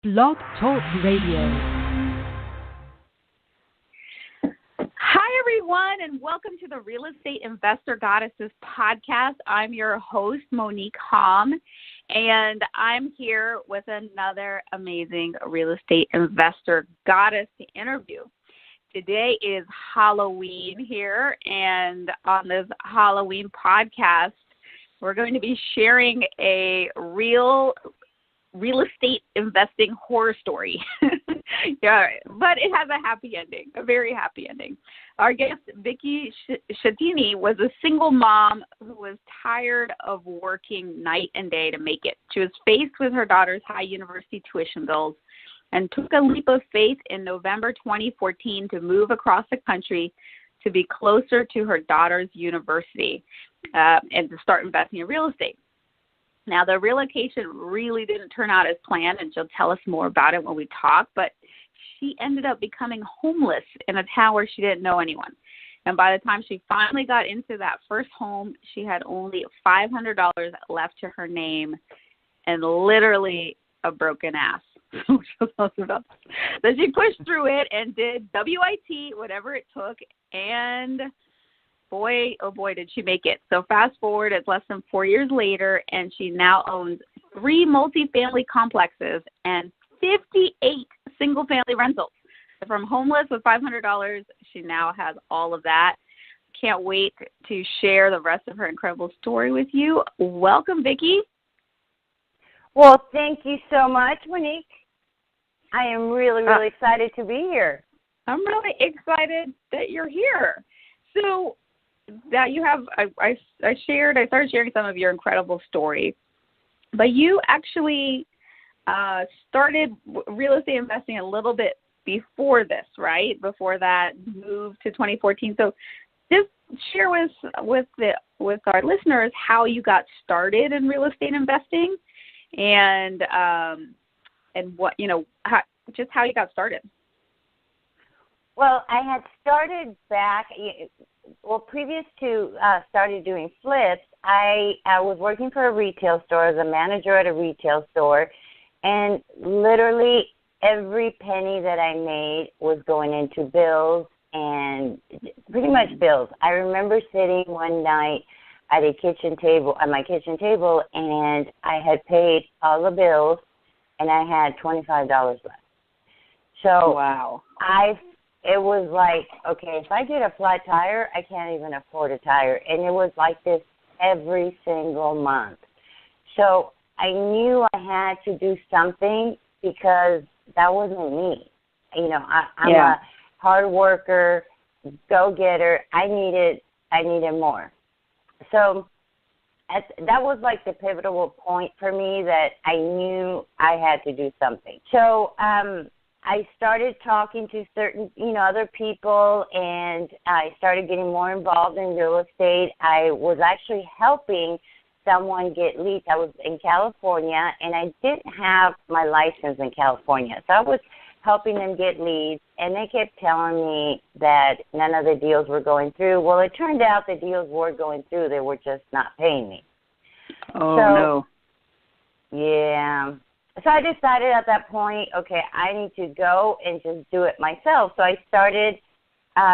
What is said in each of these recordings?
Blog Talk Radio. Hi, everyone, and welcome to the Real Estate Investor Goddesses podcast. I'm your host, Monick Halm, and I'm here with another amazing real estate investor goddess to interview. Today is Halloween here, and on this Halloween podcast, we're going to be sharing a real estate investing horror story. Yeah, but it has a happy ending, a very happy ending. Our guest, Vicky Schettini, was a single mom who was tired of working night and day to make it. She was faced with her daughter's high university tuition bills and took a leap of faith in November 2014 to move across the country to be closer to her daughter's university and to start investing in real estate. Now, the relocation really didn't turn out as planned, and she'll tell us more about it when we talk, but she ended up becoming homeless in a town where she didn't know anyone. And by the time she finally got into that first home, she had only $500 left to her name and literally a broken ass. So she pushed through it and did WIT, whatever it took, and boy, oh boy, did she make it. So fast forward, it's less than 4 years later, and she now owns 3 multifamily complexes and 58 single-family rentals. From homeless with $500, she now has all of that. Can't wait to share the rest of her incredible story with you. Welcome, Vicky. Well, thank you so much, Monick. I am really excited to be here. I'm really excited that you're here. So that you have, I started sharing some of your incredible story, but you actually started real estate investing a little bit before this, right? Before that move to 2014. So just share with our listeners how you got started in real estate investing, and what how you got started. Well, I had started back. Well, previous to started doing flips, I was working for a retail store as a manager at a retail store, and literally every penny that I made was going into bills, and pretty much bills. I remember sitting one night at my kitchen table, and I had paid all the bills, and I had $25 left. So wow. It was like, okay, if I get a flat tire, I can't even afford a tire. And it was like this every single month. So I knew I had to do something because that wasn't me. You know, I'm a hard worker, go-getter. I needed more. So that was like the pivotal point for me that I knew I had to do something. So I started talking to certain, other people, and I started getting more involved in real estate. I was actually helping someone get leads. I was in California, and I didn't have my license in California. So I was helping them get leads, and they kept telling me that none of the deals were going through. Well, it turned out the deals were going through. They were just not paying me. Oh, no. Yeah. So I decided at that point, okay, I need to go and just do it myself. So I started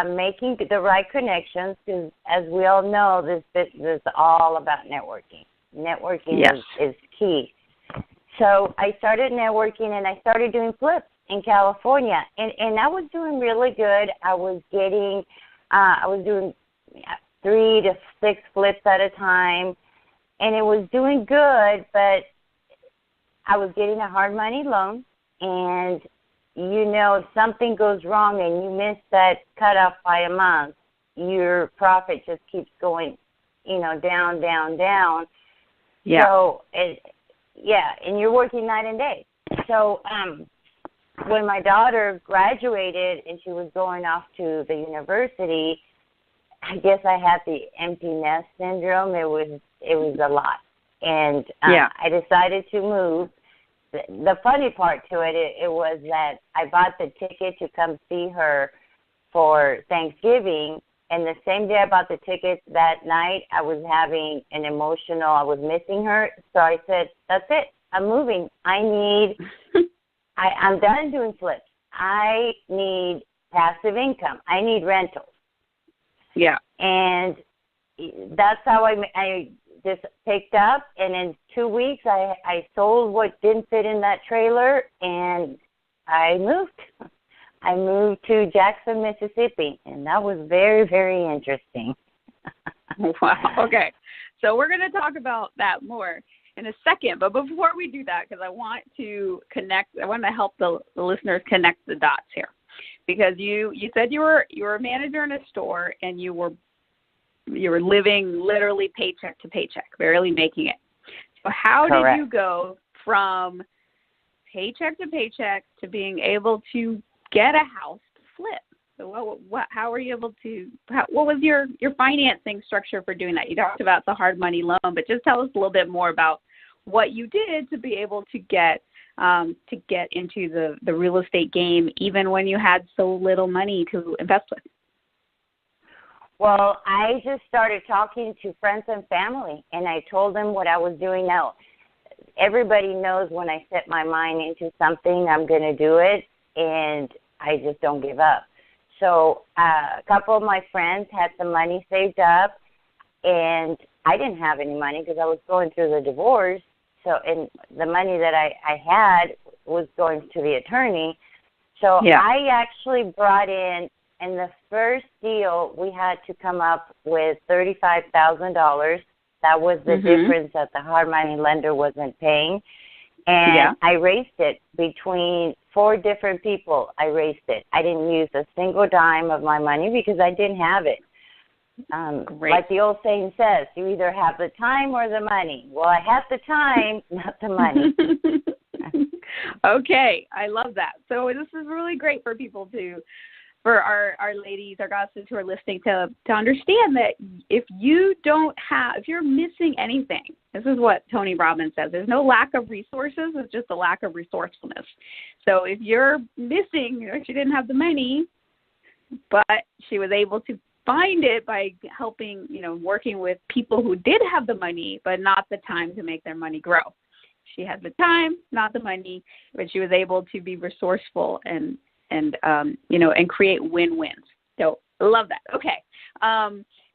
making the right connections because, as we all know, this business is all about networking. Networking is key. So I started networking, and I started doing flips in California, and I was doing really good. I was doing 3 to 6 flips at a time, and it was doing good, but I was getting a hard money loan, and, if something goes wrong and you miss that cutoff by a month, your profit just keeps going, down, down, down. Yeah. So, and you're working night and day. So when my daughter graduated and she was going off to the university, I guess I had the empty nest syndrome. It was a lot. And I decided to move. The funny part to it was that I bought the ticket to come see her for Thanksgiving, and the same day I bought the tickets, that night I was having I was missing her, so I said, that's it, I'm moving. I need I'm done doing flips. I need passive income. I need rentals. Yeah. And that's how I just picked up, and in 2 weeks I sold what didn't fit in that trailer, and I moved. I moved to Jackson, Mississippi, and that was very, very interesting. Wow. Okay. So we're going to talk about that more in a second. But before we do that, because I want to help the listeners connect the dots here. Because you said you were a manager in a store, and you were living literally paycheck to paycheck, barely making it. So how Correct. did you go from paycheck to paycheck to being able to get a house to flip? So how were you able to? What was your financing structure for doing that? You talked about the hard money loan, but just tell us a little bit more about what you did to be able to get into the real estate game, even when you had so little money to invest with. Well, I just started talking to friends and family, and I told them what I was doing now. Everybody knows when I set my mind into something, I'm going to do it, and I just don't give up. So a couple of my friends had some money saved up, and I didn't have any money because I was going through the divorce. So, and the money that I had was going to the attorney. So yeah. I actually brought in the first deal, we had to come up with $35,000. That was the difference that the hard money lender wasn't paying. And I raised it between 4 different people. I raised it. I didn't use a single dime of my money because I didn't have it. Like the old saying says, you either have the time or the money. Well, I had the time, not the money. Okay, I love that. So this is really great for people for our ladies, our goddesses who are listening to understand that if you're missing anything, this is what Tony Robbins says, there's no lack of resources, it's just a lack of resourcefulness. So if you're missing, she didn't have the money, but she was able to find it by helping, working with people who did have the money, but not the time to make their money grow. She had the time, not the money, but she was able to be resourceful and create win-wins. So I love that. Okay.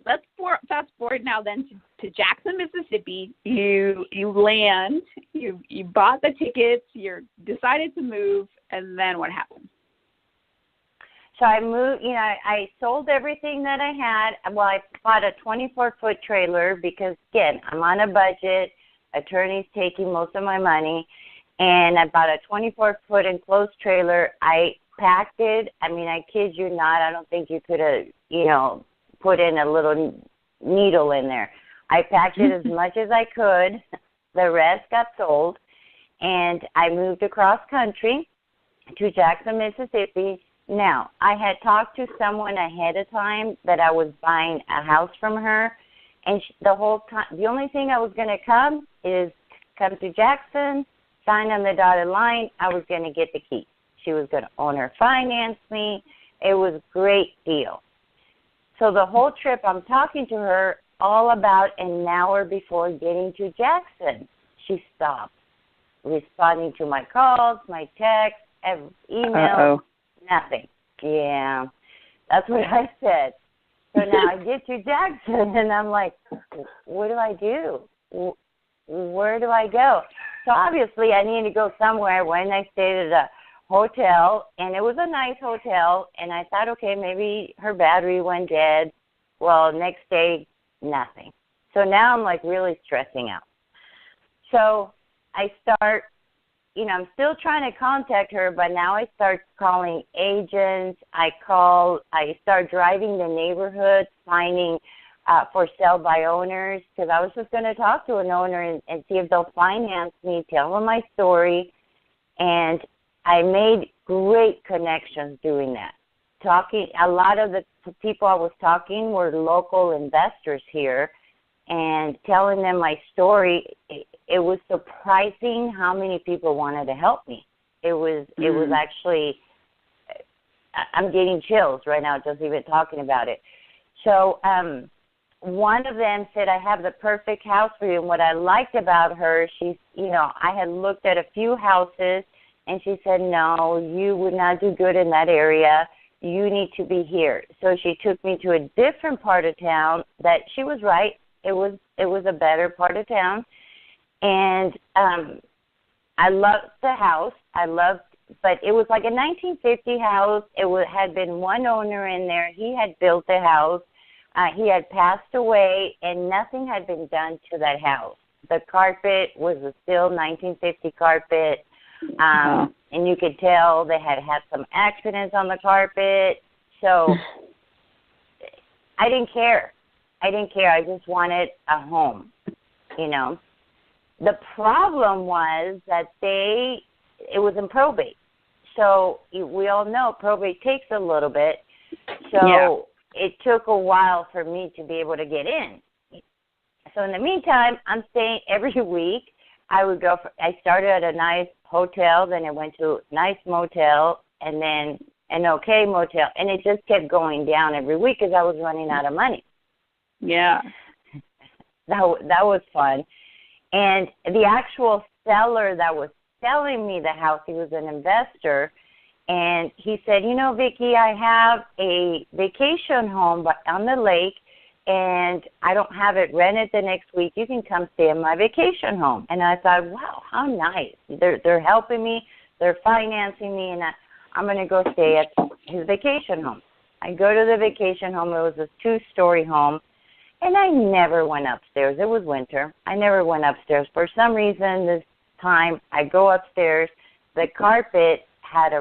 Let's fast forward now then to Jackson, Mississippi. You land, you bought the tickets, you decided to move, and then what happened? So I moved, I sold everything that I had. Well, I bought a 24-foot trailer because, again, I'm on a budget. Attorney's taking most of my money. And I bought a 24-foot enclosed trailer. I packed it. I mean, I kid you not. I don't think you could have, put in a little needle in there. I packed it as much as I could. The rest got sold. And I moved across country to Jackson, Mississippi. Now, I had talked to someone ahead of time that I was buying a house from her, and the whole time, the only thing I was going to come to Jackson, sign on the dotted line. I was going to get the key. She was going to owner finance me. It was a great deal. So the whole trip, I'm talking to her all about an hour before getting to Jackson. She stopped responding to my calls, my texts, emails. Nothing. Yeah, that's what I said. So now I get to Jackson, and I'm like, what do I do? Where do I go? So obviously I need to go somewhere. When I stayed at a hotel, and it was a nice hotel, and I thought, okay, maybe her battery went dead. Well, next day, nothing. So now I'm like really stressing out. So I start, I'm still trying to contact her, but now I start calling agents. I start driving the neighborhoods, finding for sale by owners, because I was just going to talk to an owner and see if they'll finance me, tell them my story. And I made great connections doing that. A lot of the people I was talking were local investors here, and telling them my story, it was surprising how many people wanted to help me. It was actually, I'm getting chills right now just even talking about it. So one of them said, I have the perfect house for you. And what I liked about her, she's, I had looked at a few houses, And she said, no, you would not do good in that area. You need to be here. So she took me to a different part of town that she was right. It was a better part of town. And I loved the house. But it was like a 1950 house. Had been one owner in there. He had built the house. He had passed away, and nothing had been done to that house. The carpet was a still 1950 carpet, and you could tell they had some accidents on the carpet. So I didn't care. I just wanted a home, you know. The problem was that it was in probate. So we all know probate takes a little bit. So it took a while for me to be able to get in. So in the meantime, I'm staying every week. I started at a nice hotel, then I went to a nice motel, and then an okay motel. And it just kept going down every week because I was running out of money. Yeah. That was fun. And the actual seller that was selling me the house, he was an investor, and he said, you know, Vicky, I have a vacation home on the lake, and I don't have it rented the next week. You can come stay in my vacation home. And I thought, wow, how nice. They're helping me. They're financing me, and I'm going to go stay at his vacation home. I go to the vacation home. It was a 2-story home, and I never went upstairs. It was winter. I never went upstairs. For some reason, this time I go upstairs. The carpet had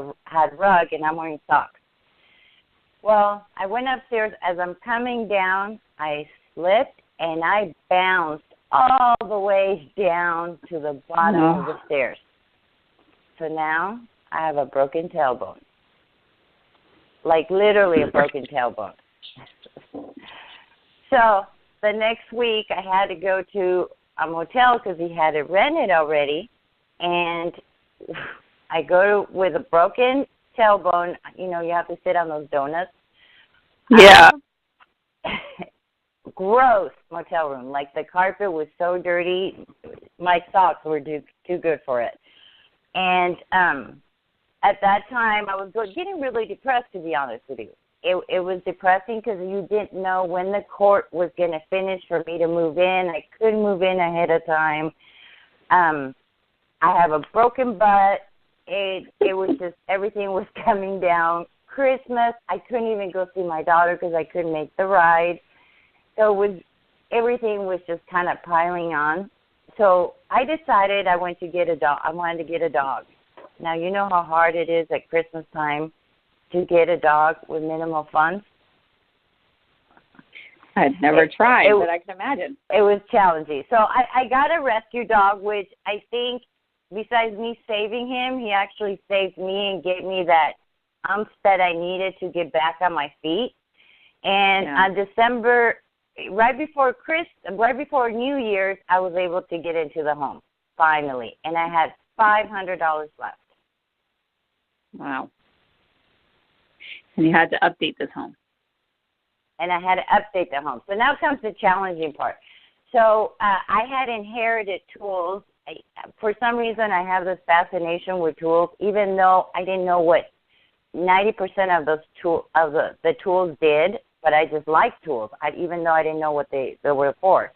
rug, and I'm wearing socks. Well, I went upstairs. As I'm coming down, I slipped, and I bounced all the way down to the bottom of the stairs. So now I have a broken tailbone. Like literally a broken tailbone. So the next week I had to go to a motel because he had it rented already. And I go with a broken tailbone. You know, you have to sit on those donuts. Yeah. Gross motel room. Like the carpet was so dirty, my socks were too good for it. And at that time, I was getting really depressed, to be honest with you. It was depressing because you didn't know when the court was going to finish for me to move in. I couldn't move in ahead of time. I have a broken butt. It was just everything was coming down. Christmas, I couldn't even go see my daughter because I couldn't make the ride. So everything was just kind of piling on. So I decided I wanted to get a dog. Now, you know how hard it is at Christmas time to get a dog with minimal funds? I'd never tried, but I can imagine. It was challenging. So I got a rescue dog, which I think, besides me saving him, he actually saved me and gave me that umph that I needed to get back on my feet. And on December, right before New Year's, I was able to get into the home, finally. And I had $500 left. Wow. And you had to update this home. And I had to update the home. So now comes the challenging part. So I had inherited tools. For some reason, I have this fascination with tools, even though I didn't know what 90% of the tools did, but I just liked tools, even though I didn't know what they were for.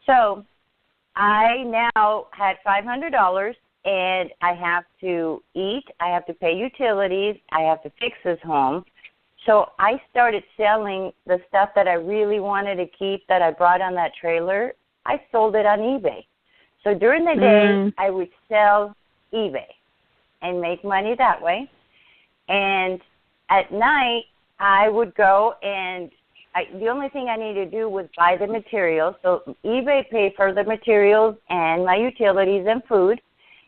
So I now had $500, and I have to eat, I have to pay utilities, I have to fix this home. So I started selling the stuff that I really wanted to keep that I brought on that trailer. I sold it on eBay. So during the day, I would sell eBay and make money that way. And at night, I would go and the only thing I needed to do was buy the materials. So eBay paid for the materials and my utilities and food.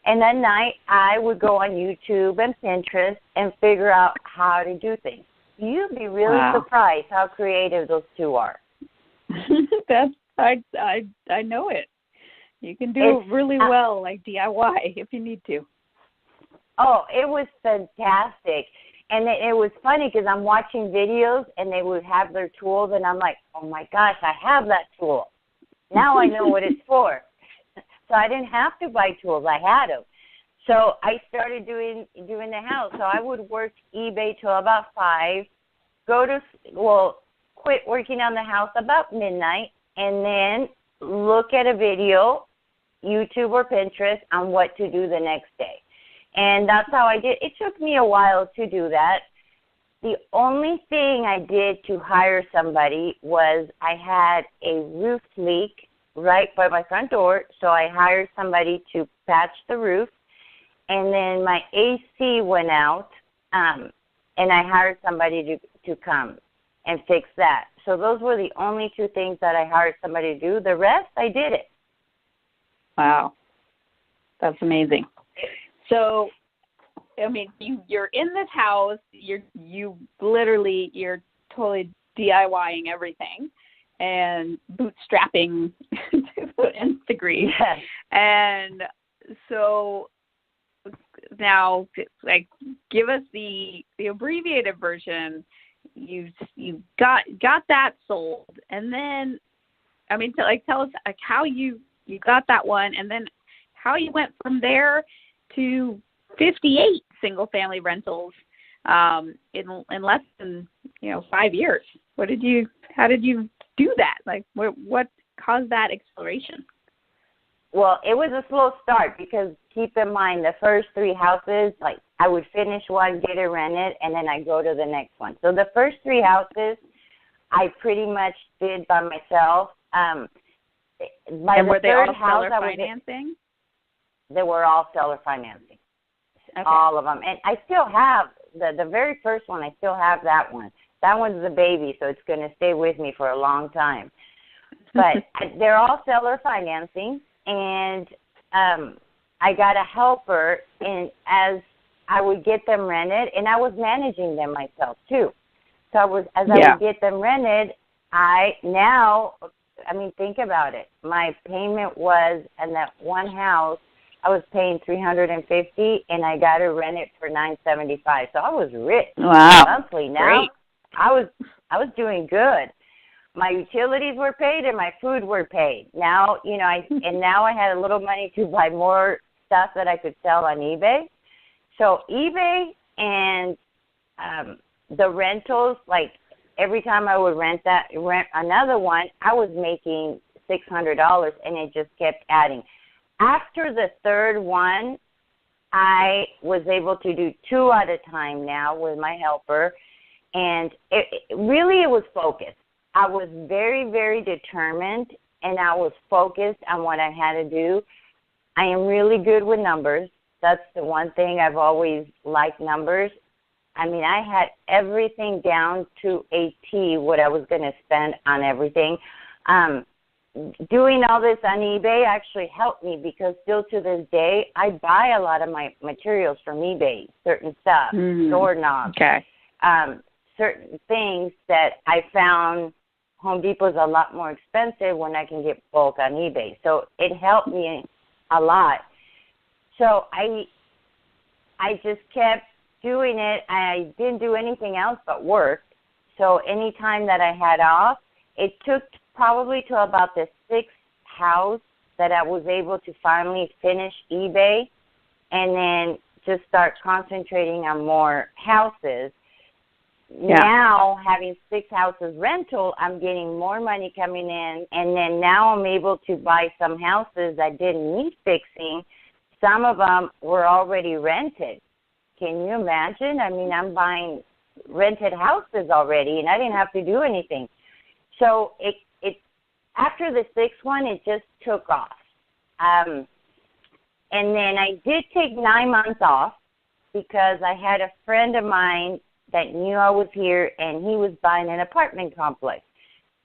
And at night, I would go on YouTube and Pinterest and figure out how to do things. You'd be really surprised how creative those two are. I know it. You can do really well, like DIY, if you need to. Oh, it was fantastic. And it was funny because I'm watching videos and they would have their tools and I'm like, oh my gosh, I have that tool. Now I know what it's for. So I didn't have to buy tools. I had them. So I started doing the house. So I would work eBay till about 5, quit working on the house about midnight, and then look at a video, YouTube or Pinterest, on what to do the next day. And that's how I did. It took me a while to do that. The only thing I did to hire somebody was I had a roof leak right by my front door, so I hired somebody to patch the roof. And then my AC went out, and I hired somebody to come and fix that. So those were the only 2 things that I hired somebody to do. The rest, I did it. Wow. That's amazing. So, I mean, you're in this house, you're totally DIYing everything and bootstrapping to the nth degree. Yes. And so now, like, give us the abbreviated version. You got that sold, and then, I mean, tell us like how you got that one, and then how you went from there to 58 single family rentals in less than 5 years. How did you do that? Like, what caused that acceleration? Well, it was a slow start because keep in mind the first 3 houses, like I would finish one, get it rented, and then I go to the next one. So the first 3 houses I pretty much did by myself. And were they all seller financing? They were all seller financing. Okay. All of them. And I still have the very first one. I still have that one. That one's the baby, so it's going to stay with me for a long time. But they're all seller financing, and I got a helper, and as I would get them rented, and I was managing them myself too. So I would get them rented, think about it. My payment was, in that one house, I was paying $350, and I got it rented for $975. So I was rich monthly. Now great. I was doing good. My utilities were paid and my food were paid. Now, now I had a little money to buy more stuff that I could sell on eBay. So eBay and the rentals, like every time I would rent another one, I was making $600, and it just kept adding. After the third one, I was able to do 2 at a time now with my helper, and it was focused. I was very, very determined, and I was focused on what I had to do. I am really good with numbers. That's the one thing I've always liked, numbers. I mean, I had everything down to a T, what I was going to spend on everything. Doing all this on eBay actually helped me because still to this day, I buy a lot of my materials from eBay, certain stuff, doorknobs, certain things that I found Home Depot's a lot more expensive when I can get bulk on eBay. So it helped me a lot. So I just kept doing it. I didn't do anything else but work. So any time that I had off, it took probably to about the 6th house that I was able to finally finish eBay and then just start concentrating on more houses. Yeah. Now, having 6 houses rental, I'm getting more money coming in, and then now I'm able to buy some houses that didn't need fixing. Some of them were already rented. Can you imagine? I mean, I'm buying rented houses already, and I didn't have to do anything. So it after the 6th one, it just took off. And then I did take 9 months off because I had a friend of mine that knew I was here, and he was buying an apartment complex.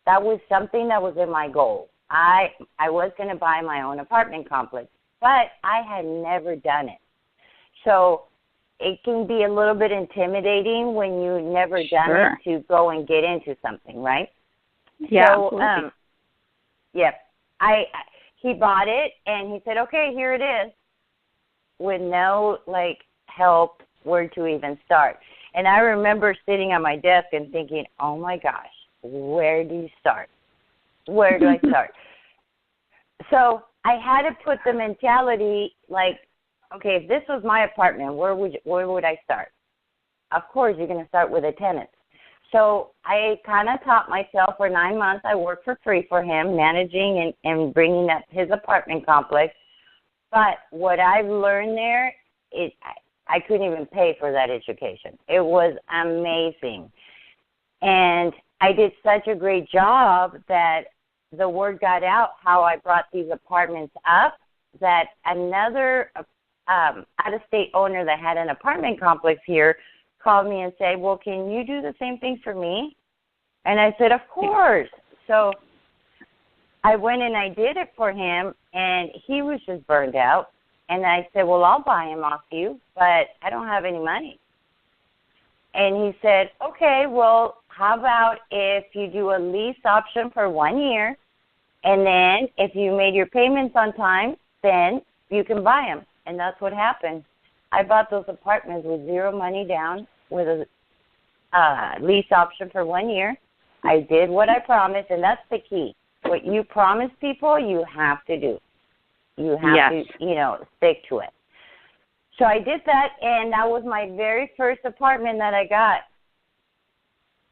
That was something that was in my goal. I was going to buy my own apartment complex, but I had never done it. So it can be a little bit intimidating when you've never done it to go and get into something, right? Yeah, so, he bought it, and he said, okay, here it is, with no, help where to even start. And I remember sitting on my desk and thinking, oh, my gosh, where do you start? Where do I start? So I had to put the mentality okay, if this was my apartment, where would I start? Of course, you're going to start with the tenants. So I kind of taught myself for 9 months. I worked for free for him, managing and bringing up his apartment complex. But what I've learned there is I couldn't even pay for that education. It was amazing. And I did such a great job that the word got out how I brought these apartments up, that another out-of-state owner that had an apartment complex here called me and said, well, can you do the same thing for me? And I said, of course. So I went and I did it for him, and he was just burned out. And I said, well, I'll buy him off you, but I don't have any money. And he said, okay, well, how about if you do a lease option for 1 year, and then if you made your payments on time, then you can buy them. And that's what happened. I bought those apartments with zero money down, with a lease option for 1 year. I did what I promised, and that's the key. What you promise people, you have to do. You have to, stick to it. So I did that, and that was my very first apartment that I got.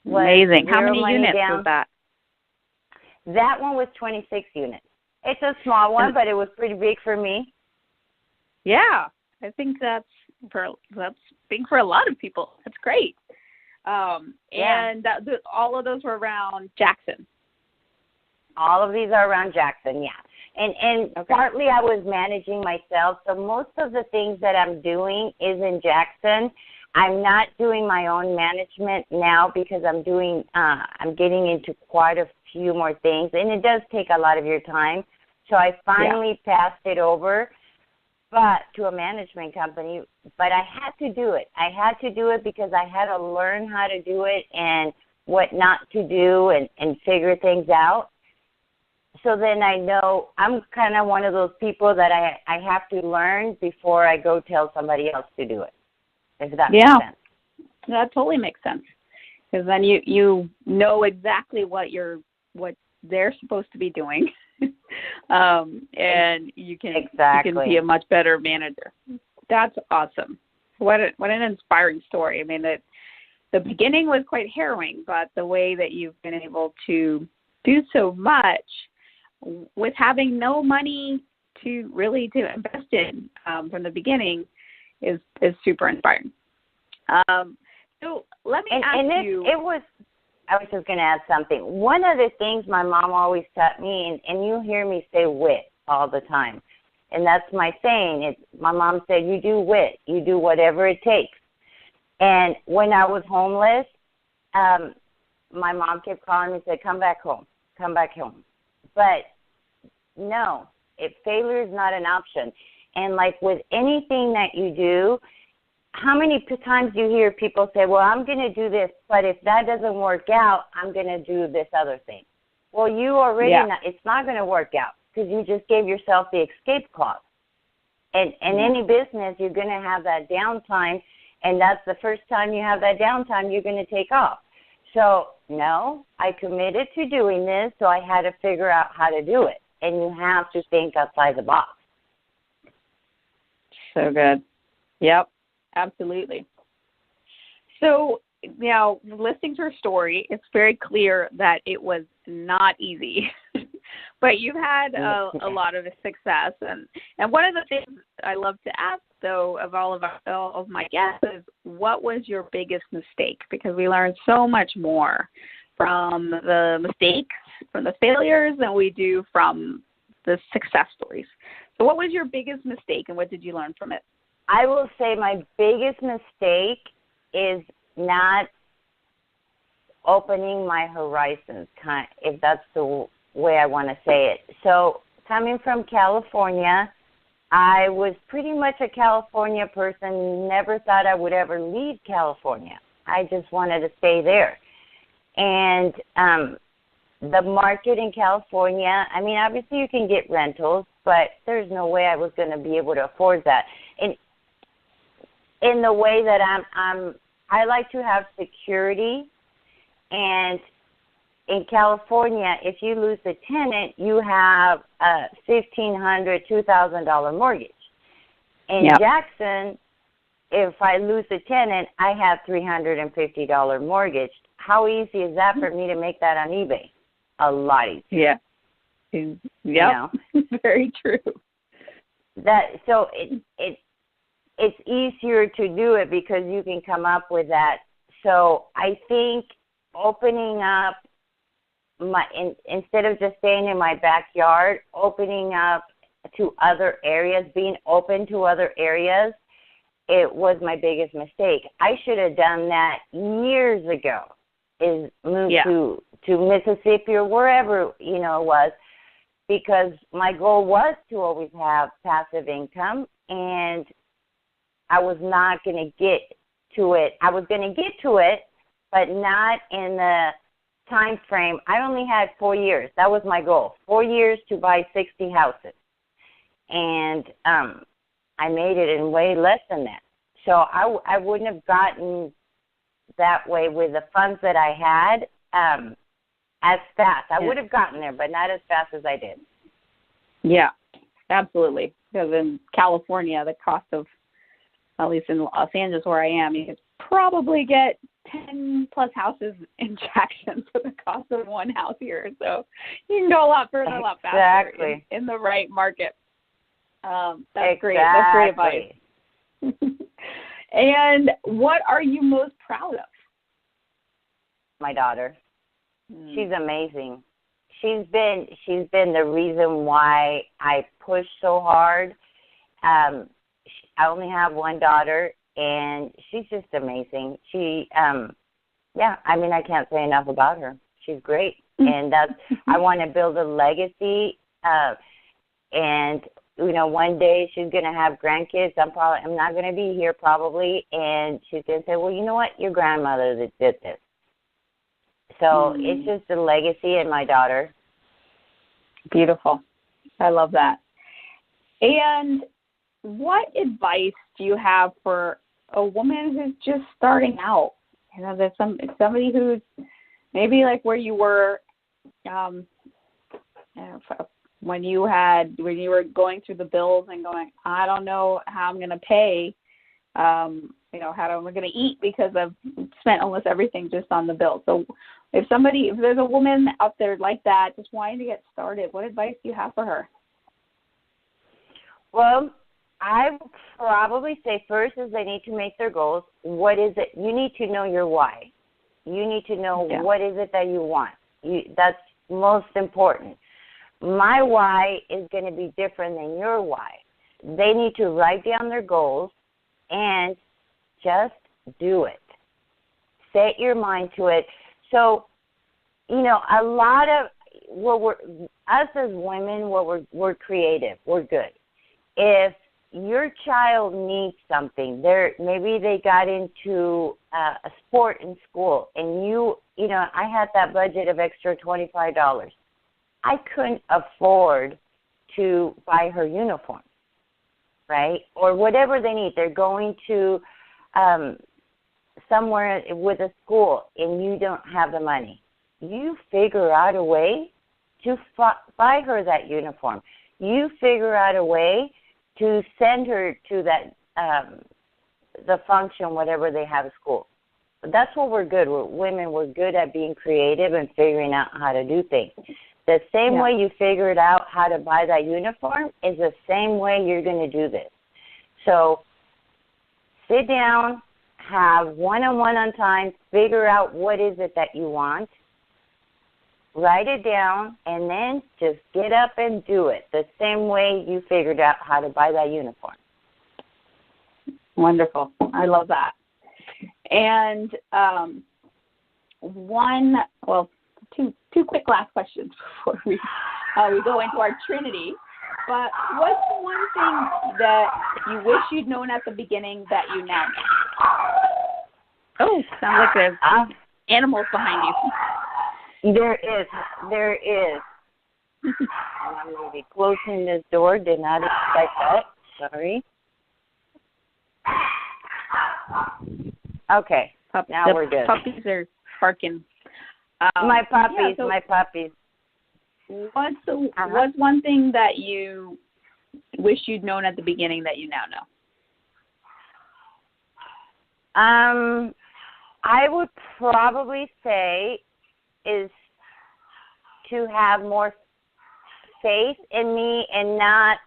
Amazing. How many units was that? That one was 26 units. It's a small one, but it was pretty big for me. Yeah, I think that's big for a lot of people. That's great. And all of those were around Jackson. All of these are around Jackson, yeah. And partly I was managing myself, so most of the things that I'm doing is in Jackson. I'm not doing my own management now because I'm getting into quite a few more things, and it does take a lot of your time. So I finally passed it over to a management company, but I had to do it. I had to do it because I had to learn how to do it and what not to do and figure things out. So then I know I'm kind of one of those people that I have to learn before I go tell somebody else to do it, if that makes sense. That totally makes sense, because then you know exactly what they're supposed to be doing, and you can be a much better manager. That's awesome. What an inspiring story. I mean, the beginning was quite harrowing, but the way that you've been able to do so much with having no money to invest in from the beginning is super inspiring. So let me ask you. I was just going to add something. One of the things my mom always taught me, and you hear me say WIT all the time, and that's my saying. My mom said, you do WIT. You do whatever it takes. And when I was homeless, my mom kept calling me and said, come back home. Come back home. But no, failure is not an option. And like with anything that you do, how many times do you hear people say, well, I'm going to do this, but if that doesn't work out, I'm going to do this other thing. Well, you already it's not going to work out because you just gave yourself the escape clause. And in any business, you're going to have that downtime, and that's the first time you have that downtime, you're going to take off. So, no, I committed to doing this, so I had to figure out how to do it. And you have to think outside the box. So good. Yep, absolutely. So now, listening to her story, it's very clear that it was not easy. But you've had a lot of success. And one of the things I love to ask, though, of all of my guests is, what was your biggest mistake? Because we learn so much more from the mistakes, from the failures, than we do from the success stories. So what was your biggest mistake, and what did you learn from it? I will say my biggest mistake is not opening my horizons, if that's the way I want to say it. So coming from California, I was pretty much a California person, never thought I would ever leave California. I just wanted to stay there. And the market in California, I mean, obviously you can get rentals, but there's no way I was going to be able to afford that. And in the way that I like to have security, and in California, if you lose a tenant, you have a $1,500, $2,000 mortgage. In Jackson, if I lose a tenant, I have $350 mortgage. How easy is that for me to make that on eBay? A lot easier. Yeah. Yeah. Very true. So it's easier to do it because you can come up with that. So I think opening up instead of just staying in my backyard, opening up to other areas, being open to other areas, it was my biggest mistake. I should have done that years ago. Is move to Mississippi or wherever it was, because my goal was to always have passive income, and I was not going to get to it. I was going to get to it, but not in the time frame. I only had 4 years. That was my goal. 4 years to buy 60 houses. And I made it in way less than that. So I wouldn't have gotten that way with the funds that I had as fast. I would have gotten there, but not as fast as I did. Yeah, absolutely. Because in California, the cost of, at least in Los Angeles where I am, you could probably get 10 plus houses in Jackson for the cost of one house here. So you can go a lot further, a lot faster in the right market. That's great. That's great advice. And what are you most proud of? My daughter. She's amazing. She's been the reason why I push so hard. I only have one daughter, and she's just amazing. She, I can't say enough about her. She's great, and I want to build a legacy. And one day she's going to have grandkids. I'm not going to be here probably, and she's going to say, well, you know what? Your grandmother that did this. So it's just a legacy in my daughter. Beautiful. I love that. And what advice do you have for a woman who's just starting out? There's somebody who's maybe like where you were when you were going through the bills and going, I don't know how I'm going to pay, how am I going to eat because I've spent almost everything just on the bills. So if there's a woman out there like that just wanting to get started, what advice do you have for her? Well, I would probably say first is they need to make their goals. What is it? You need to know your why. You need to know what is it that you want. That's most important. My why is going to be different than your why. They need to write down their goals and just do it. Set your mind to it. So, a lot of us as women, we're creative. We're good. If your child needs something, maybe they got into a sport in school, and I had that budget of extra $25. I couldn't afford to buy her uniform, right? Or whatever they need. They're going to somewhere with a school, and you don't have the money. You figure out a way to buy her that uniform. You figure out a way to send her to that the function, whatever they have at school. But that's what we're good. We're good at being creative and figuring out how to do things. The same way you figured out how to buy that uniform is the same way you're going to do this. So sit down, have one-on-one on time, figure out what is it that you want, write it down, and then just get up and do it the same way you figured out how to buy that uniform. Wonderful. I love that. And two quick last questions before we go into our Trinity. But what's one thing that you wish you'd known at the beginning that you now know? Oh, sounds like there's animals behind you. There is. And I'm going to be closing this door. Did not expect that. Sorry. Okay. Now we're good. Puppies are barking. My puppies. What's one thing that you wish you'd known at the beginning that you now know? I would probably say is to have more faith in me and not,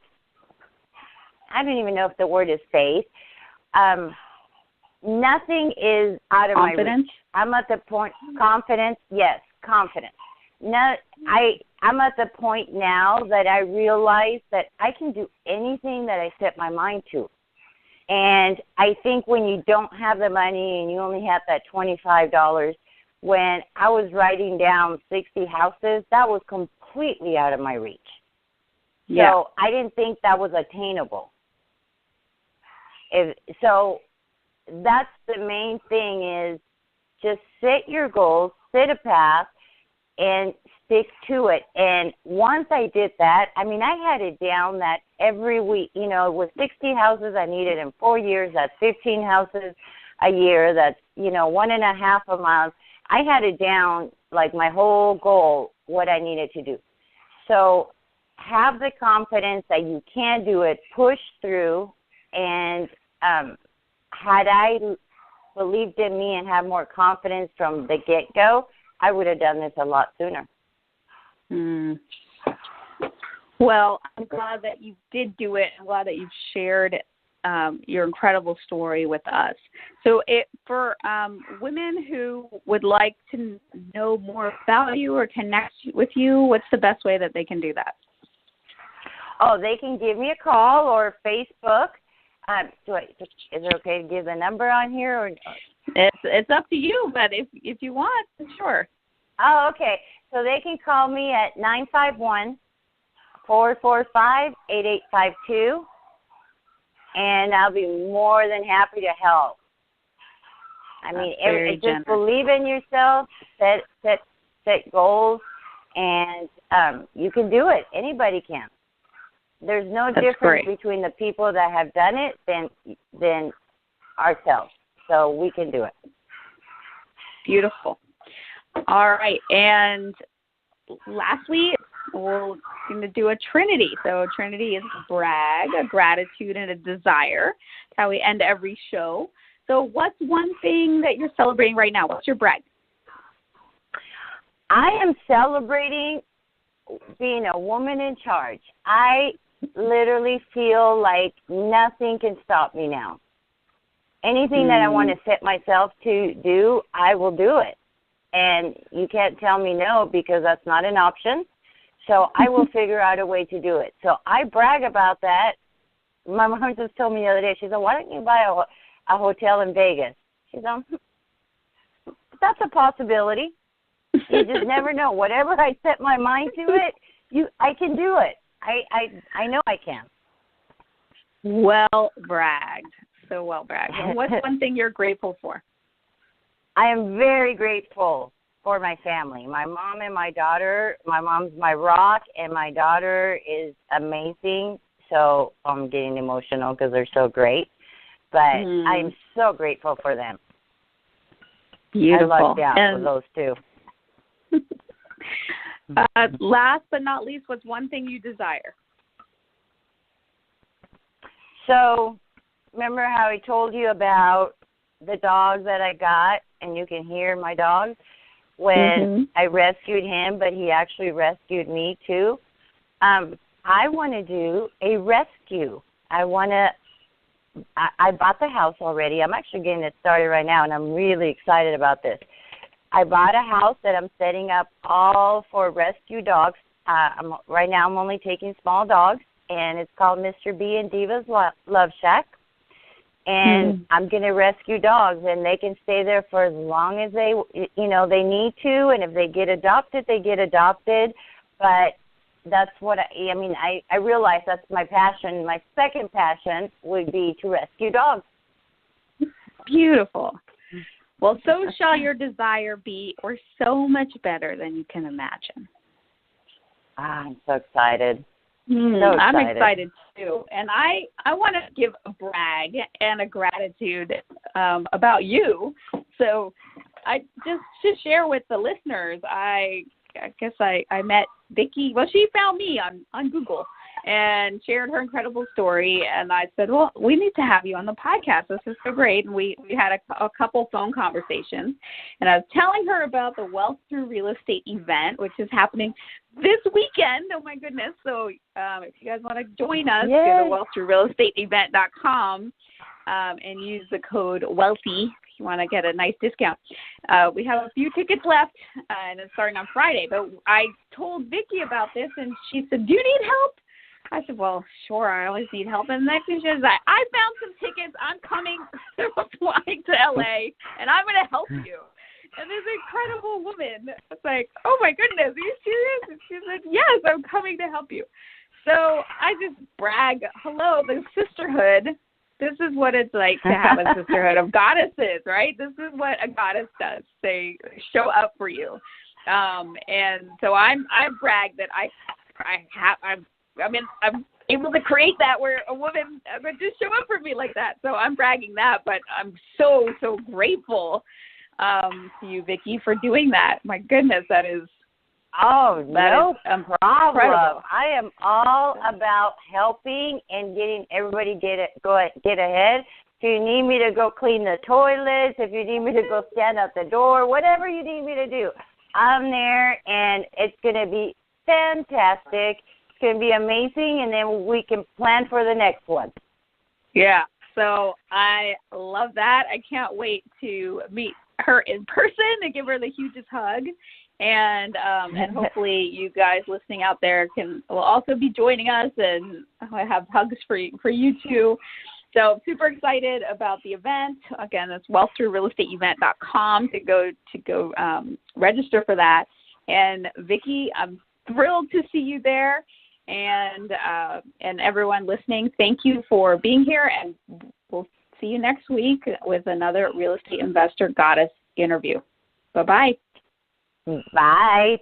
I don't even know if the word is faith. Nothing is out of confidence? my reach. I'm at the point, confidence, yes, confidence. No, I'm at the point now that I realize that I can do anything that I set my mind to. And I think when you don't have the money and you only have that $25, when I was writing down 60 houses, that was completely out of my reach. Yeah. So I didn't think that was attainable. So that's the main thing is just set your goals, set a path, and stick to it. And once I did that, I mean, I had it down that every week, you know, with 60 houses I needed in 4 years, that's 15 houses a year, that's, you know, 1.5 a month. I had it down, like my whole goal, what I needed to do. So have the confidence that you can do it, push through, and had I believed in me and had more confidence from the get-go, I would have done this a lot sooner. Well, I'm glad that you did do it. I'm glad that you've shared your incredible story with us. So for women who would like to know more about you or connect with you, what's the best way that they can do that? Oh, they can give me a call or Facebook. Is it okay to give the number on here? Or It's up to you, but if you want, sure. Oh, okay. So they can call me at 951-445-8852, and I'll be more than happy to help. I mean, just believe in yourself, set goals, and you can do it. Anybody can. There's no difference between the people that have done it than ourselves. So we can do it. Beautiful. All right. And lastly, we're going to do a Trinity. So Trinity is a brag, a gratitude, and a desire. That's how we end every show. So what's one thing that you're celebrating right now? What's your brag? I am celebrating being a woman in charge. I literally feel like nothing can stop me now. Anything that I want to set myself to do, I will do it. And you can't tell me no because that's not an option. So I will figure out a way to do it. So I brag about that. My mom just told me the other day, she said, why don't you buy a hotel in Vegas? She said, that's a possibility. You just never know. Whatever I set my mind to it, I can do it. I know I can. Well bragged. So well bragged. And what's one thing you're grateful for? I am very grateful for my family, my mom and my daughter. My mom's my rock, and my daughter is amazing. So I'm getting emotional because they're so great. But I'm so grateful for them. Beautiful. I lucked out for those two. Last but not least, what's one thing you desire? So remember how I told you about the dog that I got, and you can hear my dog? When I rescued him, but he actually rescued me too. I want to do a rescue. I bought the house already. I'm actually getting it started right now, and I'm really excited about this. I bought a house that I'm setting up all for rescue dogs. Right now I'm only taking small dogs, and it's called Mr. B and Diva's Love Shack. And I'm going to rescue dogs, and they can stay there for as long as they need to. And if they get adopted, they get adopted. But that's what I realize that's my passion. My second passion would be to rescue dogs. Beautiful. Well, so shall your desire be, or so much better than you can imagine. I'm so excited. I'm excited too, and I want to give a brag and a gratitude about you. So I just to share with the listeners, I guess I met Vicky. Well, she found me on Google, and shared her incredible story. And I said, well, we need to have you on the podcast. This is so great. And we had a couple phone conversations. And I was telling her about the Wealth Through Real Estate event, which is happening this weekend. Oh, my goodness. So if you guys want to join us, go to wealththroughrealestateevent.com and use the code WEALTHY if you want to get a nice discount. We have a few tickets left, and it's starting on Friday. But I told Vicky about this, and she said, do you need help? I said, well, sure, I always need help. And the next thing she says, I found some tickets. I'm coming, flying to L.A., and I'm going to help you. And this incredible woman was like, oh, my goodness, are you serious? And she said, yes, I'm coming to help you. So I just brag, hello, the sisterhood. This is what it's like to have a sisterhood of goddesses, right? This is what a goddess does. They show up for you. And so I brag that I'm able to create that where a woman would just show up for me like that. So I'm bragging that, but I'm so, so grateful to you, Vicky, for doing that. My goodness, that is no problem. Incredible. I am all about helping and getting everybody get ahead. If you need me to go clean the toilets, if you need me to go stand at the door, whatever you need me to do, I'm there, and it's going to be fantastic. It's going to be amazing, and then we can plan for the next one. Yeah. So I love that. I can't wait to meet her in person and give her the hugest hug. And hopefully you guys listening out there will also be joining us, and I have hugs for you too. So super excited about the event. Again, it's wealththroughrealestateevent.com to go register for that. And Vicky, I'm thrilled to see you there. And everyone listening, thank you for being here, and we'll see you next week with another Real Estate Investor Goddess interview. Bye-bye. Bye.